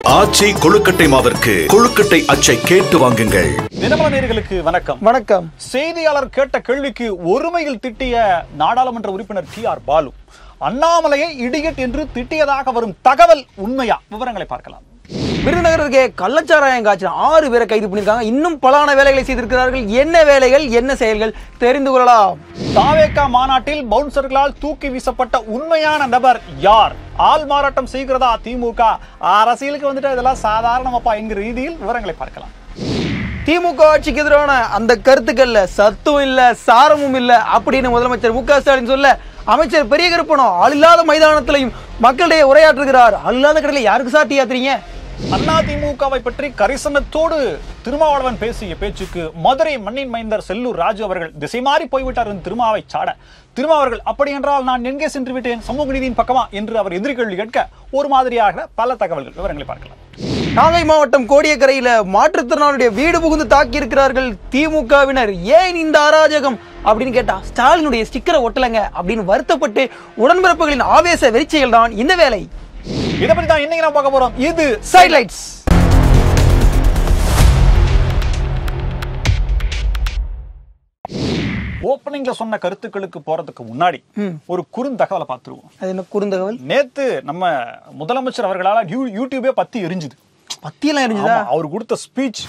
ஆச்சி கொழுக்கட்டை மாவிற்கு கொழுக்கட்டை அச்சை கேட்டு வாங்குங்கள். தினமலர் நேயர்களுக்கு வணக்கம். வணக்கம். செய்தியாளர் கேட்ட கேள்விக்கு ஒருமையில் திட்டிய நாடாளுமன்ற உறுப்பினர் டி.ஆர். பாலு அண்ணாமலையை இடியட் என்று திட்டியதாக வரும் தகவல் உண்மையா? விவரங்களை பார்க்கலாம். விருதுநகருக்கு கள்ளச்சாராயம் காய்ச்சல் 6 பேரை கைது பண்ணியிருக்காங்க. இன்னும் பலான வேலைகளை செய்திருக்கிறார்கள். என்ன வேலைகள், என்ன செயல்கள் தெரிந்து கொள்ளலாம். தாவேகா மாநாட்டில் பவுன்சர்களால் தூக்கி வீசப்பட்ட உண்மையான நபர் யார்? ஆள் மாறாட்டம் செய்கிறதா திமுக? அரசியலுக்கு வந்துட்டு இதெல்லாம் சாதாரணமாப்பா என்கிற ரீதியில் விவரங்களை பார்க்கலாம். திமுக ஆட்சிக்கு எதிரான அந்த கருத்துக்கள்ல சத்தும் இல்ல, சாரமும் இல்ல அப்படின்னு முதலமைச்சர் மு.க. ஸ்டாலின் சொல்ல, அமைச்சர் பெரிய கருப்பணம் ஆள் இல்லாத மைதானத்திலையும் மக்களிடையே உரையாற்றுகிறார். ஆள் இல்லாத கடையில யாருக்கு சாட்டி யாத்திரீங்க? அதிமுகவை பற்றி கரிசனத்தோடு திருமாவளவன் பேசிய பேச்சுக்கு மதுரை மண்ணின் மைந்தர் செல்லூர் ராஜு அவர்கள் திசை மாறி போய்விட்டார் என்று திருமாவை சாட, திருமாவர்கள் அப்படி என்றால் நான் எங்கே சென்று விட்டேன், சமூக நீதியின் பக்கமா என்று அவர் எதிரி கேள்வி கேட்க ஒரு மாதிரியாக பல தகவல்கள், விவரங்களை பார்க்கலாம். நாகை மாவட்டம் கோடியக்கரையில மாற்றுத்திறனாளுடைய வீடு புகுந்து தாக்கி இருக்கிறார்கள் திமுகவினர். ஏன் இந்த அராஜகம் அப்படின்னு கேட்டா, ஸ்டாலினுடைய ஸ்டிக்கரை ஒட்டலங்க அப்படின்னு வருத்தப்பட்டு உடன்பிறப்புகளின் ஆவேச வெறிச்சைகள் தான் இந்த வேலை. இதை பத்தி தான் இன்னைக்கு நான் பார்க்க போறோம். இது சைட்லைட்ஸ். ஓப்பனிங்ல சொன்ன கருத்துக்களுக்கு போறதுக்கு முன்னாடி ஒரு குறுந்தகவலை பார்த்துருவோம். அது என்ன குறுந்தகவல்? நேத்து நம்ம முதலமைச்சர் அவர்களால யூடியூபே பத்தி எரிஞ்சுது. பத்தியெல்லாம் எரிஞ்சுதா? அவர் கொடுத்த ஸ்பீச்,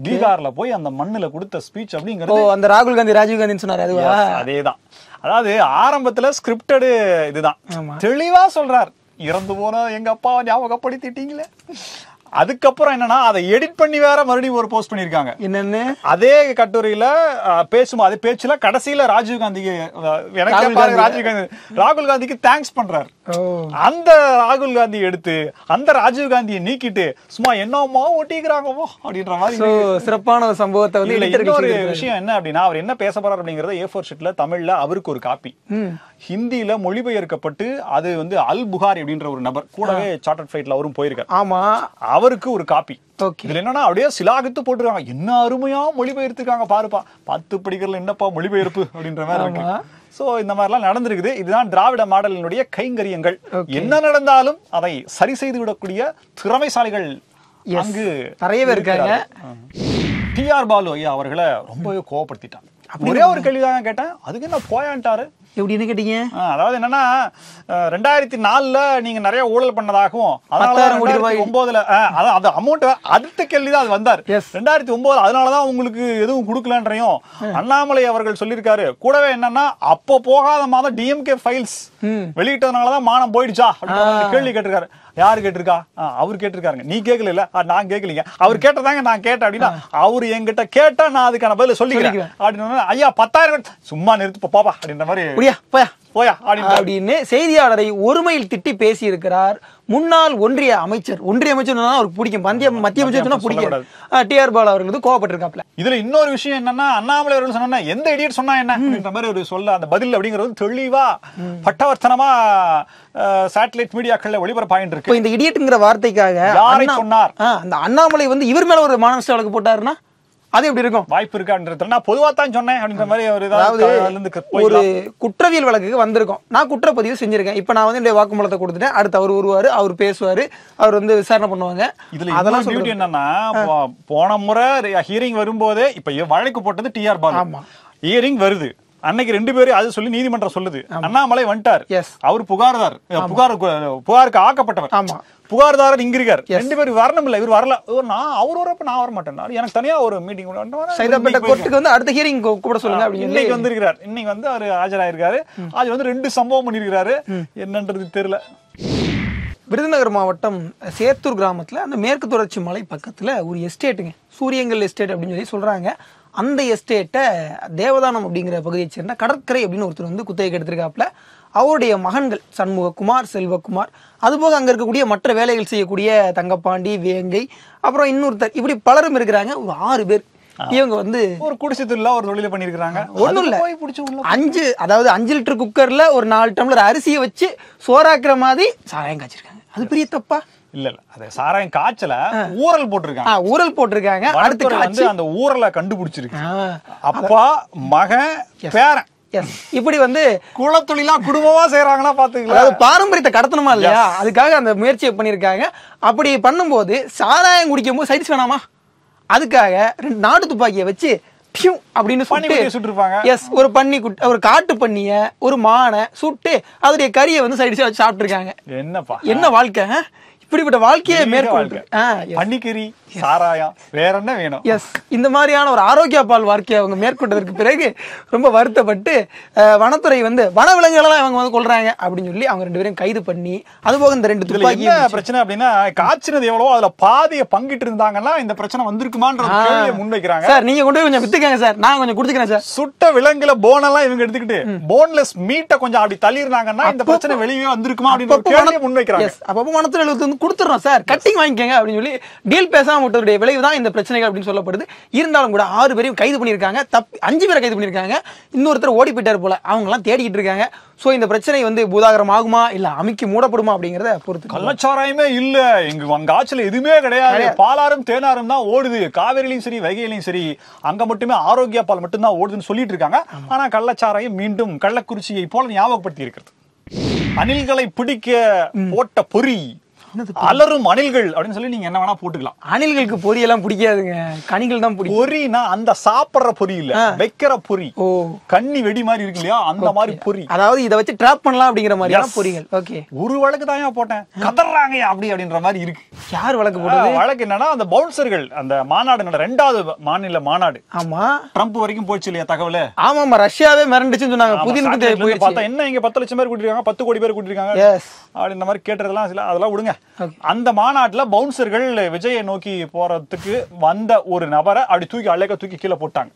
பீகார்ல போய் அந்த மண்ணுல கொடுத்த ஸ்பீச் அப்படிங்கிறது, அந்த ராகுல் காந்தி ராஜீவ் காந்தின்னு சொன்னாரு அதுவா? அதேதான். அதாவது ஆரம்பத்துல ஸ்கிரிப்டடு இதுதான். தெளிவா சொல்றார், இறந்து போன எங்க அப்பாவை ஞாபகப்படுத்திட்டீங்களே. அதுக்கப்புறம் என்னன்னா, அதை எடிட் பண்ணி வேற மறுபடியும் ஒரு போஸ்ட் பண்ணிருக்காங்க. என்னன்னு அதே கட்டுரையில அதே பேச்சுல கடைசியில ராகுல் காந்திக்கு தேங்க்ஸ் பண்றாரு. அந்த ராகுல் காந்தி எடுத்து அந்த ராஜீவ் காந்தியை நீக்கிட்டு சும்மா என்னமா ஒட்டிக்கிறாங்கவோ அப்படின்ற மாதிரி சிறப்பான ஒரு சம்பவத்தை வந்து. இன்னொரு விஷயம் என்ன அப்படின்னா, அவர் என்ன பேச போறாரு அப்படிங்கறத A4 ஷீட்ல தமிழ்ல அவருக்கு ஒரு காப்பி, ஹிந்தியில மொழிபெயர்க்கப்பட்டு அது வந்து அல் புகாரி அப்படின்ற ஒரு நபர் கூடவே சார்ட்டர்ட் ஃபிளைட்ல அவரும் போயிருக்காரு. ஆமா, அவருக்கு ஒரு காப்பி. இதுல என்னன்னா அப்படியே சிலாகித்து போட்டுருக்காங்க. என்ன அருமையா மொழிபெயர்த்திருக்காங்க பாருப்பா, 10 படிக்கிறதுல என்னப்பா மொழிபெயர்ப்பு அப்படின்ற மாதிரி இருக்கு. சோ இந்த மாதிரி எல்லாம் நடந்திருக்குது. இதுதான் திராவிட மாடலினுடைய கைங்கரியங்கள். என்ன நடந்தாலும் அதை சரி செய்து விடக்கூடிய திறமைசாலிகள் அங்கு நிறையவே இருக்காங்க. டி.ஆர். பாலு ஐயா அவர்களை ரொம்பவே கோவப்படுத்திட்டாங்க. ஒரே ஒரு கேள்விதான் கேட்டேன், அதுக்கு என்ன போயான்ட்டாரு எப்படின்னு கேட்டீங்க? அதாவது என்னன்னா, 2004 நீங்க நிறைய ஊழல் பண்ணதாகவும், 2009 அது அமௌண்ட் அடுத்த கேள்விதான் அது வந்தார். 2009 அதனாலதான் உங்களுக்கு எதுவும் கொடுக்கலன்றையும் அண்ணாமலை அவர்கள் சொல்லியிருக்காரு. கூடவே என்னன்னா, அப்போ போகாத மாதம் டிஎம்கே ஃபைல்ஸ் வெளியிட்டதுனாலதான் மானம் போயிடுச்சா அப்படின்னு கேள்வி கேட்டிருக்காரு. யாரு கேட்டிருக்கா? அவர் கேட்டிருக்காருங்க. நீ கேட்கல, நான் கேட்கலீங்க. அவர் கேட்டதாங்க நான் கேட்டேன் அப்படின்னா, அவரு என்கிட்ட கேட்டா நான் அதுக்கான பதில சொல்லிக்கிறேன் அப்படின்னு. ஐயா 10,000 சும்மா நிறுத்து பாப்பா அப்படின்ற மாதிரி போயா அப்படின்னு செய்தியாளரை ஒருமையில் திட்டி பேசி இருக்கிறார் முன்னாள் ஒன்றிய அமைச்சர். அவருக்கு பிடிக்கும், மத்திய அமைச்சர் பிடிக்கும். டி.ஆர். பாலு அவர்களுக்கு கோவப்பட்டிருக்காப்ல. இதுல இன்னொரு விஷயம் என்னன்னா, அண்ணாமலை அவர்கள் சொன்னா எந்த இடியட் சொன்னா என்ன அப்படின்ற மாதிரி ஒரு சொல்ல, அந்த பதில் அப்படிங்கிறது தெளிவா பட்டவர்த்தனமா சேட்டலைட் மீடியாக்கள்ல ஒளிபரப்பாயிட்டு இருக்கு. இந்த இடியட்ங்கிற வார்த்தைக்காக யாரை சொன்னார்? அந்த அண்ணாமலை வந்து இவர் மேல ஒரு மானநஷ்ட வழக்கு போட்டாருன்னா அது எப்படி இருக்கும்? வாய்ப்பு இருக்கான்றது நான் பொதுவா தான் சொன்னேன் அப்படின்ற மாதிரி ஒரு குற்றவியல் வழக்குக்கு வந்திருக்கோம். நான் குற்றப்பதிவு செஞ்சிருக்கேன். இப்ப நான் வந்து வாக்குமூலத்தை கொடுத்துட்டேன். அடுத்து அவர் வருவாரு, அவர் பேசுவாரு, அவர் வந்து விசாரணை பண்ணுவாங்க. இதுல அதெல்லாம் டியூட்டி என்னன்னா, போன முறை ஹியரிங் வரும்போதே இப்ப வழக்கு போட்டது டி.ஆர். பாலு. ஹியரிங் வருது அன்னைக்கு 2 பேரும் அது சொல்லி நீதிமன்றம் சொல்லுது. அண்ணாமலை வந்துட்டார், அவர் புகாருக்கு ஆக்கப்பட்டவர். ஆமா, புகார்தாரர் இங்க இருக்கார். 2 பேரும் வரணும் இல்ல, இவர் வரல. அவர் வரப்ப நான் வர மாட்டேன், எனக்கு தனியா ஒரு மீட்டிங் கோர்ட்டுக்கு வந்து அடுத்த ஹியரிங் கூப்பிட சொல்லுங்க அப்படின்னு இன்னைக்கு வந்திருக்கிறார். இன்னைக்கு வந்து அவர் ஆஜராயிருக்காரு. அது வந்து 2 சம்பவம் பண்ணிருக்காரு. என்னன்றது தெரியல. விருதுநகர் மாவட்டம் சேத்தூர் கிராமத்துல அந்த மேற்கு தொடர்ச்சி மலை பக்கத்துல ஒரு எஸ்டேட்டுங்க, சூரியங்கல் எஸ்டேட் அப்படின்னு சொல்லி சொல்றாங்க. அந்த எஸ்டேட்டை தேவதானம் அப்படிங்கிற பகுதியை சேர்ந்த கடற்கரை அப்படின்னு ஒருத்தர் வந்து குத்தகைக்கு எடுத்திருக்காப்புல. அவருடைய மகன்கள் சண்முககுமார், செல்வகுமார், அதுபோக அங்க இருக்கக்கூடிய மற்ற வேலைகள் செய்யக்கூடிய தங்கப்பாண்டி, வேங்கை, அப்புறம் இன்னொருத்தர், இப்படி பலரும் இருக்கிறாங்க. ஒரு 6 பேர். இவங்க வந்து ஒரு குடிசைத்துல ஒரு தொழில பண்ணிருக்காங்க. ஒண்ணும் இல்ல, 5 லிட்டர் குக்கர்ல ஒரு 4 டம்ளர் அரிசியை வச்சு சோறாக்குற மாதிரி சாராயம் காய்ச்சிருக்காங்க. அது பெரிய தப்பா? இல்ல அது சாராயம் காய்ச்சல ஊரல் போட்டிருக்காங்க. அடுத்து அந்த ஊரலை கண்டுபிடிச்சிருக்கு. அப்பா, மகன், பேரன் இப்படி வந்து குலத்தொழிலா குடும்பமா செய்யறாங்கன்னா பாத்துக்கலாம். அதாவது பாரம்பரியத்தை கடத்தணுமா இல்லையா, அதுக்காக அந்த முயற்சியை பண்ணியிருக்காங்க. அப்படி பண்ணும்போது சாராயம் குடிக்கும் போது சைட்ஸ் வேணாமா, அதுக்காக 2 நாட்டு துப்பாக்கியை வச்சு பியூ அப்படின்னு சுட்டுருப்பாங்க. எஸ், ஒரு பன்னி குட்டி, ஒரு காட்டு பண்ணிய, ஒரு மானை சுட்டு அதோடைய கறியை வந்து சைடிஷா வச்சு சாப்பிட்டு இருக்காங்க. என்னப்பா என்ன வாழ்க்கை, இப்படிப்பட்ட வாழ்க்கையை மேற்கொண்டு பன்னிக்கறி சாராயம் வேற என்ன வேணும். எஸ், இந்த மாதிரியான ஒரு ஆரோக்கிய பால் வாழ்க்கையை அவங்க மேற்கொண்டதற்கு பிறகு ரொம்ப வருத்தப்பட்டு வனத்துறை வந்து வனவிலங்குகளெல்லாம் அவங்க வந்து கொள்றாங்க அப்படின்னு சொல்லி அவங்க 2 பேரையும் கைது பண்ணி, அதுபோக இந்த 2 துப்பாக்கி. என்ன பிரச்சனை அப்படின்னா, காய்ச்சினது எவ்வளவோ அதுல பாதியை பங்கிட்டு இருந்தாங்கன்னா இந்த பிரச்சனை வந்திருக்குமான்ற கேள்வியை முன்வைக்கிறாங்க. சார் நீங்க கொண்டு போய் கொஞ்சம் வித்துக்கங்க சார், நான் கொஞ்சம் கொடுத்துக்கிறேன் சார். சுட்ட விலங்குல போனெல்லாம் இவங்க எடுத்துக்கிட்டு போன்லெஸ் மீட்டை கொஞ்சம் அப்படி தள்ளிருந்தாங்கன்னா இந்த பிரச்சனை வெளியே வந்திருக்குமா அப்படின்னு கேள்வியை முன்வைக்கிறாங்க. அப்போ வனத்துறை வந்து கொடுத்துறோம் சார், கட்டிங் வாங்கிக்கங்க அப்படின்னு சொல்லி டீல் பேசாம விட்டதுடைய விளைவு தான் இந்த பிரச்சனைகள் அப்படின்னு சொல்லப்படுது. இருந்தாலும் கூட 6 பேரையும் கைது பண்ணியிருக்காங்க, 5 பேரை கைது பண்ணியிருக்காங்க. இன்னொருத்தர் ஓடி போயிட்டார் போல, அவங்க எல்லாம் தேடிக்கிட்டு இருக்காங்க. சோ இந்த பிரச்சனை வந்து பூதாகரம் ஆகுமா இல்ல அமுக்கி மூடப்படுமா அப்படிங்கறத பொறுத்து. கள்ளச்சாராயமே இல்ல அங்க ஆட்சியில எதுவுமே கிடையாது, பாலாறும் தேனாரும் தான் ஓடுது. காவிரிலையும் சரி வைகையிலையும் சரி அங்க மட்டுமே ஆரோக்கிய பால் மட்டும் தான் ஓடுதுன்னு சொல்லிட்டு இருக்காங்க. ஆனா கள்ளச்சாராயம் மீண்டும் கள்ளக்குறிச்சியை போல ஞாபகப்படுத்தி இருக்கிறது. அணில்களை பிடிக்க போட்ட பொறி, அலரும் அணில்கள் அப்படின்னு சொல்லி நீங்க என்ன வேணா போட்டுக்கலாம். அணில்களுக்கு பொரியெல்லாம் பிடிக்காதுங்க, கனிகள் தான் பிடிக்கும். பொரினா அந்த சாப்பிடுற பொரி இல்ல, வைக்கிற பொரி. ஓ, கன்னி வெடி மாதிரி இருக்கு இல்லையா, அந்த மாதிரி பொரி. அதாவது இதை வச்சு ட்ராப் பண்ணலாம் அப்படிங்கிற மாதிரியான பொரிகள். ஓகே, ஒரு வழக்கு தான் போட்டேன், கதறாங்க அப்படின்ற மாதிரி இருக்கு. யார் வழக்கு போட்டது? வழக்கு என்னன்னா, அந்த பவுன்சர்கள் அந்த மாநாடு 2வது மாநில மாநாடு. ஆமா, ட்ரம்ப் வரைக்கும் போயிடுச்சு இல்லையா தகவல். ஆமா, ரஷ்யாவே மிரண்டுச்சுன்னு சொன்னாங்க. புதினுக்கு பார்த்தா என்ன இங்க 10 லட்சம் பேர் கூட்டிருக்காங்க, 10 கோடி பேர் கூட்டிருக்காங்க அப்படின்ற மாதிரி கேட்டதெல்லாம் அதெல்லாம் விடுங்க. அந்த மாநாட்டுல பவுன்சர்கள் விஜயை நோக்கி போறதுக்கு வந்த ஒரு நபரை அப்படி தூக்கி கீழே போட்டாங்க.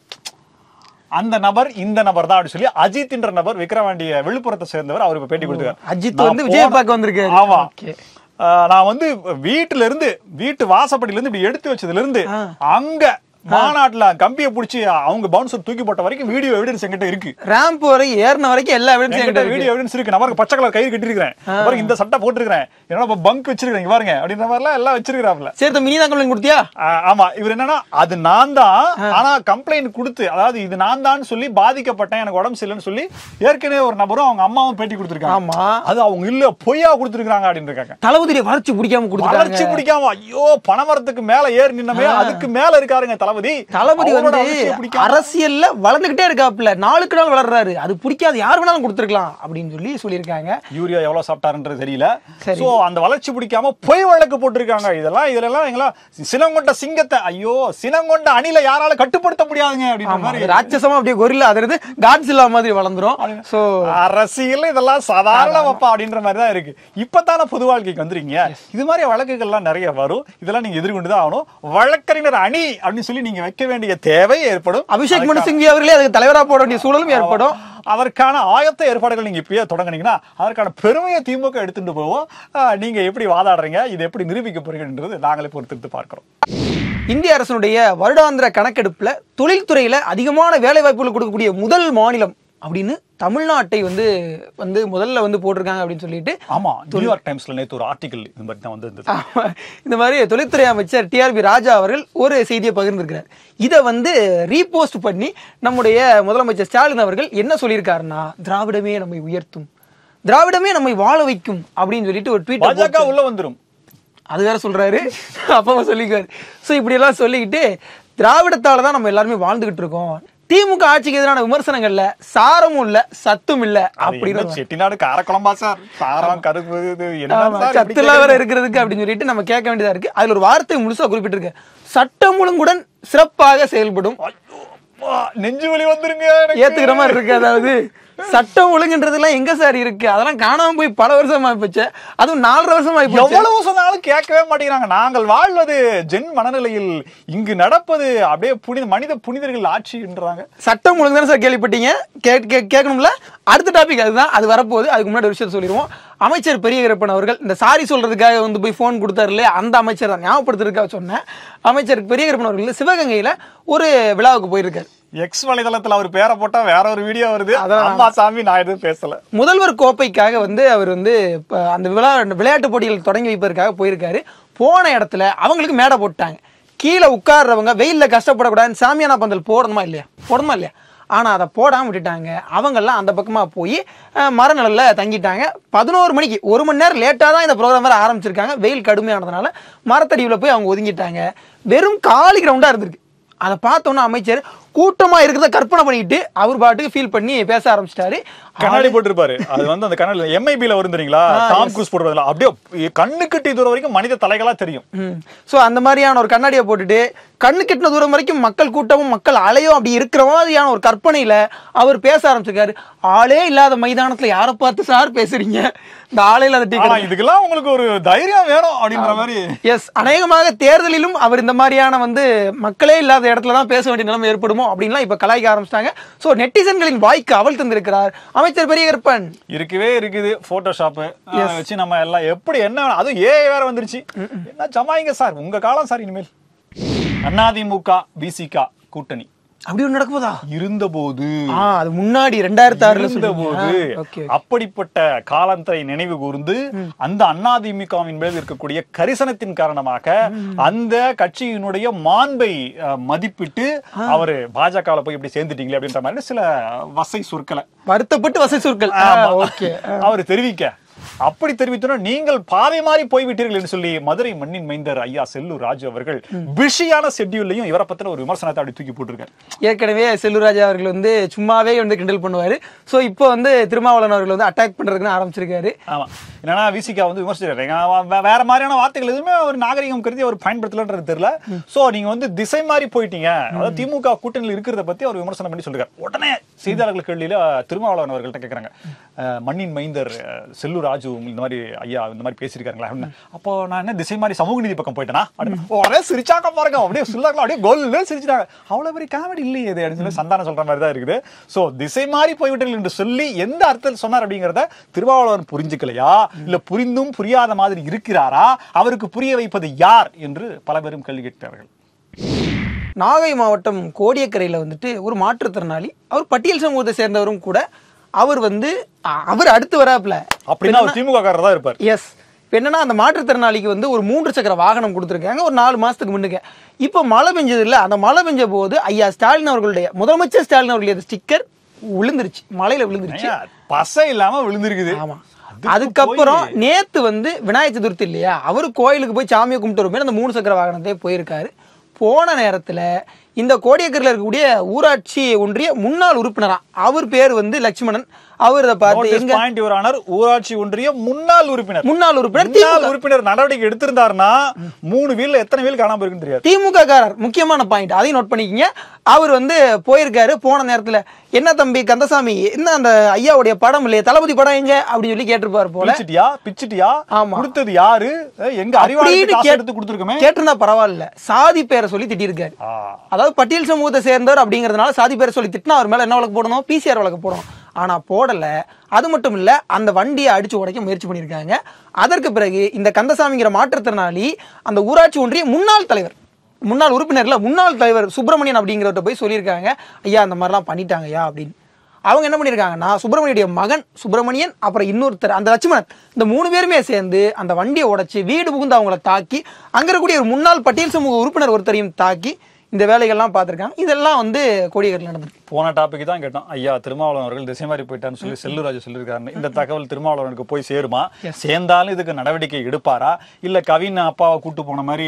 அந்த நபர் இந்த நபர் தான் அப்படி சொல்லி அஜித் என்ற நபர் விக்கிரவாண்டிய விழுப்புரத்தை சேர்ந்தவர். அவருக்கு பேட்டி கொடுத்தார். அஜித் வந்து விஜய் பார்க்க வந்திருக்காரு. ஆமா, நான் வந்து வீட்டுல இருந்து வீட்டு வாசப்படியில இருந்து இப்படி எடுத்து வச்சதுல இருந்து அங்க மாநாட்டுல கம்பியை பிடிச்சி அவங்க பவுன்சர் தூக்கி போட்ட வரைக்கும் வீடியோ எவிடன்ஸ் என்கிட்ட இருக்கு. ரேம்ப் வரைக்கும் ஏறின வரைக்கும் எல்லா எவிடன்ஸ் என்கிட்ட வீடியோ எவிடன்ஸ் இருக்கு. நான் பச்சை கலர் கயிறு கட்டிருக்கேன், பாருங்க இந்த சட்டை போட்டுருக்கேன், என்னோட பங்க் வச்சிருக்கேன் பாருங்க அப்படின்ற மாதிரி எல்லாம் வச்சிருக்காப்ல. சரி, மினி தான் கம்ப்ளைண்ட் கொடுத்தியா? ஆமா, இவர் என்னன்னா அது நான் தான், ஆனா கம்ப்ளைண்ட் கொடுத்து அதாவது இது நான் தான் சொல்லி பாதிக்கப்பட்டேன், எனக்கு உடம்பு சரியில்லைன்னு சொல்லி ஏற்கனவே ஒரு நபரும் அவங்க அம்மாவும் பேட்டி கொடுத்திருக்காங்க. ஆமா, அது அவங்க இல்ல பொய்யா கொடுத்திருக்காங்க அப்படின்னு இருக்காங்க. தளபதியை வளர்ச்சி பிடிக்காம கொடுத்தாங்க. வளர்ச்சி பிடிக்காம ஐயோ பணமரத்துக்கு மேல ஏறி நின்னமே, அதுக்கு மேல இருக்காருங்க தளபதி. வந்து அரசியல்ல வளர்ந்துகிட்டே இருக்காப்ல, நாளுக்கு நாள் வளர்றாரு. அது பிடிக்காது யார் வேணாலும் கொடுத்துருக்கலாம் அப்படின்னு சொல்லி சொல்லியிருக்காங்க. யூரியா எவ்வளவு சாப்பிட்டாருன்றது தெரியல. சோ அந்த வளர்ச்சி பிடிக்காம பொய் வழக்கு போட்டிருக்காங்க. இதெல்லாம் எங்களா சினங்கொண்ட சிங்கத்தை, ஐயோ சினங்கொண்ட அணில யாரால கட்டுப்படுத்த முடியாதுங்க அப்படின்ற மாதிரி ராட்சசமா அப்படியே கொரில்லா அதாவது காட்ஸில்லா மாதிரி வளர்ந்துரும். சோ அரசியல் இதெல்லாம் சாதாரண வப்பா அப்படின்ற மாதிரி தான் இருக்கு. இப்பதான பொது வாழ்க்கைக்கு வந்துருக்கீங்க. இது மாதிரி வழக்குகள்லாம் நிறைய வரும். இதெல்லாம் நீங்க எதிர்கொண்டுதான் ஆகணும். வழக்கறிஞர் அணி அப்படின்னு சொல்லி நீங்க வைக்க வேண்டிய தேவை ஏற்படும். அபிஷேக் மனு சிங்வி அவர்களே அதுக்கு தலைவரா போட வேண்டிய சூழலும் ஏற்படும். அதற்கான ஆயத்த ஏற்பாடுகள் நீங்க இப்பயே தொடங்குனீங்கன்னா அதற்கான பெருமையை திமுக எடுத்துட்டு போவோம். நீங்க எப்படி வாதாடுறீங்க, இது எப்படி நிரூபிக்க போறீங்கன்றது நாங்களே பொறுத்து பார்க்கிறோம். இந்திய அரசுடைய வருடாந்திர கணக்கெடுப்புல தொழில்துறையில அதிகமான வேலை வாய்ப்புகள் கொடுக்கக்கூடிய முதல் மாநிலம் அப்படின்னு தமிழ்நாட்டை வந்து முதல்ல வந்து போட்டிருக்காங்க அப்படின்னு சொல்லிட்டு. ஆமா, நியூயார்க் டைம்ஸ்ல நேத்து ஒரு ஆர்டிகல் இந்த மாதிரி தான் வந்து இந்த மாதிரி தொழில்துறை அமைச்சர் டிஆர்பி ராஜா அவர்கள் ஒரு செய்தியை பகிர்ந்திருக்கிறார். இதை வந்து ரீபோஸ்ட் பண்ணி நம்முடைய முதலமைச்சர் ஸ்டாலின் அவர்கள் என்ன சொல்லியிருக்காருன்னா, திராவிடமே நம்மை உயர்த்தும், திராவிடமே நம்மை வாழ வைக்கும் அப்படின்னு சொல்லிட்டு ஒரு ட்வீட் பாஜக உள்ள வந்துரும். அது வேற சொல்றாரு, அப்பா சொல்லிக்காரு. ஸோ இப்படி எல்லாம் சொல்லிக்கிட்டு திராவிடத்தால தான் நம்ம எல்லாருமே வாழ்ந்துகிட்டு இருக்கோம், திமுக ஆட்சிக்கு எதிரான விமர்சனங்கள்ல சாரமும் இல்ல சத்தும் இல்ல அப்படின்னு. செட்டிநாடு காரக்குழம்பா சார், சாரம் கருப்பு சத்துலாம் வேற இருக்கிறதுக்கு அப்படின்னு சொல்லிட்டு நம்ம கேட்க வேண்டியதா இருக்கு. அதுல ஒரு வார்த்தை முழுசா குறிப்பிட்டிருக்கு, சட்டம் ஒழுங்குடன் சிறப்பாக செயல்படும். நெஞ்சு வலி வந்துருங்க, ஏத்துக்கிற மாதிரி இருக்கு. அதாவது சட்டம் ஒழுங்குன்றதுலாம் எங்க சார் இருக்கு, அதெல்லாம் காணாம போய் பல வருஷம் ஆயிப்போச்சு, அதுவும் 4.5 வருஷம் ஆயிப்போச்சு. எவ்வளவு சொன்னாலும் கேட்கவே மாட்டேங்கிறாங்க. நாங்கள் வாழ்வது ஜென் மனநிலையில், இங்கு நடப்பது அப்படியே மனித புனிதர்கள் ஆட்சின்றாங்க. சட்டம் ஒழுங்கு தானே சார் கேள்விப்பட்டீங்க, கேட்கணும்ல. அடுத்த டாபிக் அதுதான், அது வரப்போகுது. அதுக்கு முன்னாடி ஒரு விஷயம் சொல்லிடுவோம். அமைச்சர் பெரியகரப்பன் அவர்கள் இந்த சாரி சொல்றதுக்காக வந்து போய் போன் கொடுத்தாரு இல்லையா, அந்த அமைச்சர் தான் ஞாபகப்படுத்துறதுக்காக சொன்னேன். அமைச்சர் பெரியகரப்பன் அவர்கள் சிவகங்கையில ஒரு விழாவுக்கு போயிருக்காரு. எக்ஸ் வலைதளத்துல அவர் பேரை போட்டா வேற ஒரு வீடியோ வருது. அம்மா சாமி, நான் எதுவும் பேசல. முதல்வர் கோப்பைக்காக வந்து அவர் வந்து அந்த விளையாட்டு போட்டிகள் தொடங்கி வைப்பதற்காக போயிருக்காரு. போன இடத்துல அவங்களுக்கு மேடை போட்டாங்க. கீழே உட்கார்றவங்க வெயில்ல கஷ்டப்படக்கூடாதுன்னு சாமியானா பந்தல் போடணுமா இல்லையா, ஆனா அதை போடாம விட்டுட்டாங்க. அவங்கெல்லாம் அந்த பக்கமா போய் மரநிழல்ல தங்கிட்டாங்க. 11 மணிக்கு 1 மணி நேரம் லேட்டா தான் இந்த ப்ரோக்ராம் வேற ஆரம்பிச்சிருக்காங்க. வெயில் கடுமையானதுனால மரத்தடியில் போய் அவங்க ஒதுங்கிட்டாங்க. வெறும் காலி கிரவுண்டா இருந்திருக்கு. அதை பார்த்தோன்னா அமைச்சர் கூட்டமா இருக்கிறத கற்பனை பண்ணிட்டு அவர் பாட்டுக்கு ஃபீல் பண்ணி பேச ஆரம்பிச்சிட்டாரு. கண்ணாடி போட்டிருப்பாரு. அது வந்து அந்த கண்ணாடி MIB-ல வரும் தெரியுங்களா, டாம் க்ரூஸ் போடுறதுல அப்படியே கண்ணு கட்டி தூரம் வரைக்கும் மனித தலைகளா தெரியும். சோ அந்த மாதிரியான ஒரு கண்ணாடியை போட்டுட்டு கண்ணு கட்டின தூரம் வரைக்கும் மக்கள் கூட்டமும் மக்கள் அலையும் அப்படி இருக்கிற மாதிரியான ஒரு கற்பனையில அவர் பேச ஆரம்பிச்சிருக்காரு. ஆளே இல்லாத மைதானத்துல யாரை பார்த்து சார் பேசுறீங்க, இந்த ஆளே இல்லாத இதுக்கெல்லாம் உங்களுக்கு ஒரு தைரியம் வேணும் அப்படின்ற மாதிரி. எஸ், அநேகமாக தேர்தலிலும் அவர் இந்த மாதிரியான வந்து மக்களே இல்லாத இடத்துல தான் பேச வேண்டிய நிலைமை ஏற்படுமோ அப்படின்லாம் இப்ப கலாய்க்க ஆரம்பிச்சிட்டாங்க. சோ நெட்டிசன்களின் வாய்க்கு அவள் தந்திருக்கிறார் அமைச்சர் பெரியகருப்பன். இருக்கவே இருக்குது போட்டோஷாப் வச்சு நம்ம எல்லாம் எப்படி என்ன, அதுவும் வேற வந்துருச்சு. என்ன ஜமாயிங்க சார், உங்க காலம் சார். இனிமேல் அதிமுக விசிக கூட்டணி அப்படி ஒண்ணு நடக்குதா இருந்தபோது, அது முன்னாடி 2006 இருந்தபோது அப்படிப்பட்ட காலத்தை நினைவு கூர்ந்து அந்த அதிமுகவின் மேல் இருக்கக்கூடிய கரிசனத்தின் காரணமாக அந்த கட்சியினுடைய மாண்பை மதிப்பிட்டு அவரு பாஜக போய் இப்படி சேர்ந்துட்டீங்களே அப்படின்ற மாதிரி சில வசை சொற்களை வருத்தப்பட்டு வசை சொற்கள் அவர் தெரிவிக்க, அப்படி தெரிவித்தோம் நீங்கள் பாதை மாறி போய்விட்டீர்கள் என்று சொல்லி மதுரை மண்ணின் மைந்தர் ஐயா செல்லூர் ராஜு அவர்கள் பிஸியான ஷெட்யூல்லையும் இவரை பத்தின ஒரு விமர்சனத்தை அப்படி தூக்கி போட்டிருக்காரு. ஏற்கனவே செல்லூர் ராஜா அவர்கள் வந்து சும்மாவே வந்து கிண்டல் பண்ணுவாரு. சோ இப்போ வந்து திருமாவளவன் அவர்கள் வந்து அட்டாக் பண்றதுக்கு ஆரம்பிச்சிருக்காரு. ஆமா, என்னன்னா விசிகா வந்து விமர்சிச்சிருக்காங்க. வேற மாதிரியான வார்த்தைகள் எதுவுமே ஒரு நாகரிகம் கருதி அவர் பயன்படுத்தலன்றது தெரியல. சோ நீங்க வந்து திசை மாறி போயிட்டீங்க, அதாவது திமுக கூட்டணியில் இருக்கிறத பத்தி அவர் விமர்சனம் பண்ணி சொல்றாரு. உடனே செய்தியாளர்கள் கேள்வியில திருமாவளவன் அவர்கள்ட்ட கேட்கறாங்க, மண்ணின் மைந்தர் செல்லூர் ராஜு இந்த மாதிரி ஐயா இந்த மாதிரி பேசியிருக்காங்களா, அப்போ நான் என்ன திசை மாதிரி சமூக நீதி பக்கம் போயிட்டேனா, ஒரே சிரிச்சாக்க பாருங்க, அப்படியே சொல்லாங்களா, அப்படியே கோல்ல சிரிச்சிட்டாங்க. அவ்வளவு பெரிய காமெடி இல்லையே இது அப்படின்னு சொல்லி சந்தானம் சொல்ற மாதிரி தான் இருக்குது. சோ திசை மாறி போய்விட்டீர்கள் என்று சொல்லி எந்த அர்த்தத்தில் சொன்னார் அப்படிங்கறத திருமாவளவன் புரிஞ்சுக்கலையா, இல்ல புரிந்தும் புரியாத மாதிரி இருக்கிறாரா, அவருக்கு புரிய வைப்பது யார் என்று பல பேரும் கேள்வி கேட்டார்கள். நாகை மாவட்டம் கோடியக்கரையில வந்துட்டு ஒரு மாற்றுத்திறனாளி, அவர் பட்டியல் சமூகத்தை சேர்ந்தவரும் கூட, அவர் வந்து அவர் அடுத்து வராப்ல அப்படின்னா திமுக காரர் தான் இருப்பார். எஸ், என்னன்னா அந்த மாற்றுத்திறனாளிக்கு வந்து ஒரு 3 சக்கர வாகனம் கொடுத்துருக்காங்க ஒரு 4 மாசத்துக்கு முன்னுக்கு. இப்ப மழை பெஞ்சது இல்ல, அந்த மழை பெஞ்ச போது ஐயா ஸ்டாலின் அவர்களுடைய, முதலமைச்சர் ஸ்டாலின் அவர்களுடைய ஸ்டிக்கர் விழுந்துருச்சு, மலையில விழுந்துருச்சு, பசை இல்லாம விழுந்திருக்குது. ஆமா, அதுக்கப்புறம் நேத்து வந்து விநாயகர் சதுர்த்தி இல்லையா, அவரு கோயிலுக்கு போய் சாமியை கும்பிட்டு வரும்போது அந்த 3 சக்கர வாகனத்தையே போயிருக்காரு. போன நேரத்துல இந்த கோடியக்கரையில் இருக்கக்கூடிய ஊராட்சி ஒன்றிய முன்னாள் உறுப்பினரா, அவர் பேர் வந்து லட்சுமணன், அவர் இதை பார்த்து ஊராட்சி ஒன்றிய முன்னாள் உறுப்பினர் நடவடிக்கை எடுத்திருந்தாருன்னா 3 வீல்ல எத்தனை வீல் காணாம இருக்குன்னு தெரியாது. திமுக காரர், முக்கியமான பாயிண்ட், அதையும் நோட் பண்ணிக்கங்க. அவர் வந்து போயிருக்காரு. போன நேரத்துல என்ன தம்பி கந்தசாமி, என்ன அந்த ஐயாவுடைய படம் இல்லையா, தளபதி படம் எங்க அப்படின்னு சொல்லி கேட்டிருப்பாரு போல. பிச்சிட்டியா கொடுத்தது யாரு, எங்க அறிவாளி எடுத்து கொடுத்துருக்கோமே கேட்டிருந்தா பரவாயில்ல, சாதி பேரை சொல்லி திட்டிருக்காரு. அதாவது பட்டியல் சமூகத்தை சேர்ந்தவர் அப்படிங்கறதுனால சாதி பேரை சொல்லி திட்டினா அவர் மேல என்ன வழக்கு போடணும், PCR வழக்கு போடணும். ஆனா போடல. அது மட்டும் இல்ல, அந்த வண்டியை அடிச்சு உடைக்க முயற்சி பண்ணிருக்காங்க. அதற்கு பிறகு இந்த கந்தசாமிங்கிற மாற்றுத்திறனாளி அந்த ஊராட்சி ஒன்றிய முன்னாள் தலைவர், முன்னாள் உறுப்பினர்ல முன்னாள் தலைவர் சுப்பிரமணியன் அப்படிங்கிறவர்கிட்ட போய் சொல்லியிருக்காங்க, ஐயா அந்த மாதிரிலாம் பண்ணிட்டாங்க ஐயா அப்படின்னு. அவங்க என்ன பண்ணிருக்காங்கன்னா, சுப்பிரமணியுடைய மகன் சுப்பிரமணியன், அப்புறம் இன்னொருத்தர் அந்த லட்சுமணன், இந்த 3 பேருமே சேர்ந்து அந்த வண்டியை உடைச்சு வீடு புகுந்து அவங்கள தாக்கி, அங்க இருக்கக்கூடிய ஒரு முன்னாள் பட்டியல் சமூக உறுப்பினர் ஒருத்தரையும் தாக்கி இந்த வேலைகள்லாம் பார்த்திருக்காங்க. இதெல்லாம் வந்து கோடியக்கரையில் நடந்திருக்கு. போன டாபிக் தான் கேட்டோம், ஐயா திருமாவளவன் அவர்கள் திசை மாறி போயிட்டான்னு சொல்லி செல்லூராஜ் சொல்லியிருக்காரு. இந்த தகவல் திருமாவளவனுக்கு போய் சேருமா, சேர்ந்தாலும் இதுக்கு நடவடிக்கை எடுப்பாரா, இல்ல கவின் அப்பாவை கூட்டு போன மாதிரி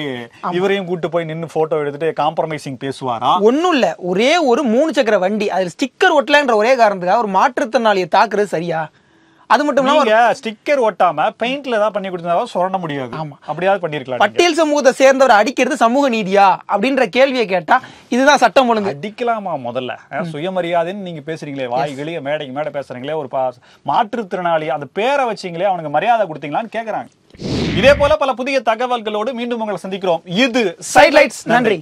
இவரையும் கூட்டு போய் நின்று போட்டோ எடுத்துட்டு காம்ப்ரமைசிங் பேசுவாரா? ஒன்னும் இல்ல, ஒரே ஒரு 3 சக்கர வண்டி, அதுல ஸ்டிக்கர் ஒட்டலன்ற ஒரே காரணத்துக்காக ஒரு மாற்றுத்திறனாளியை தாக்குறது சரியா? அது மட்டும் இல்லாம ஸ்டிக்கர் ஒட்டாம பெயிண்ட்ல தான் பண்ணி கொடுத்தா சொல்ல முடியாது. அப்படியாவது பண்ணிருக்கலாம். பட்டியல் சமூகத்தை சேர்ந்தவர் அடிக்கிறது சமூக நீதியா அப்படின்ற கேள்வியை கேட்டா இதுதான் சட்டம் ஒழுங்கு. அடிக்கலாமா? முதல்ல சுயமரியாதைன்னு நீங்க பேசுறீங்களே, வாய்களே மேடைக்கு மேடை பேசுறீங்களே, ஒரு மாற்றுத்திறனாளி அந்த பேரை வச்சீங்களே, அவனுக்கு மரியாதை கொடுத்தீங்களான்னு கேக்குறாங்க. இதே போல பல புதிய தகவல்களோடு மீண்டும் உங்களை சந்திக்கிறோம். இது சைட்லைட்ஸ். நன்றி.